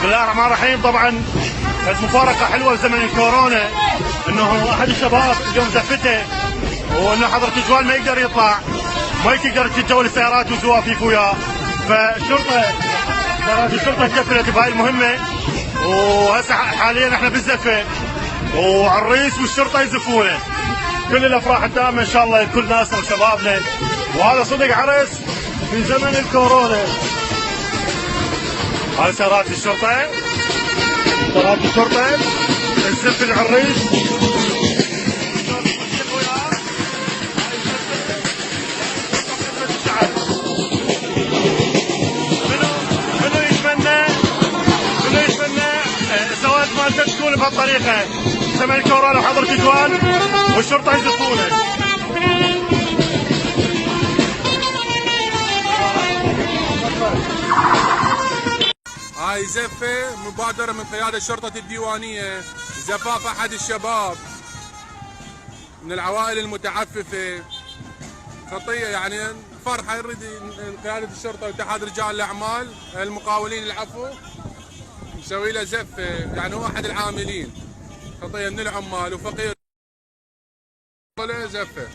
بسم الله الرحمن الرحيم. طبعا كانت مفارقه حلوه بزمن الكورونا، انه احد الشباب اليوم زفته وانه حضره جوال ما يقدر يطلع، ما تقدر تتجول السيارات والزوافيف وياه، فالشرطه تكفلت بهاي المهمه. وهسه حاليا احنا بالزفه وعريس والشرطه يزفونه. كل الافراح الدائمه ان شاء الله لكل ناسنا وشبابنا، وهذا صدق عرس في زمن الكورونا. هاي سيارات الشرطه، الزف العريس منو يتمنى الزواج مالته تكون بهالطريقه زمن الكورونا وحضرة جوال والشرطه يزفونه. هاي زفة مبادرة من قيادة الشرطة الديوانية، زفاف أحد الشباب من العوائل المتعففة. خطية يعني فرحة يريد قيادة الشرطة واتحاد رجال الأعمال المقاولين العفو مسوي له زفة، يعني هو أحد العاملين. خطية من العمال وفقير زفة.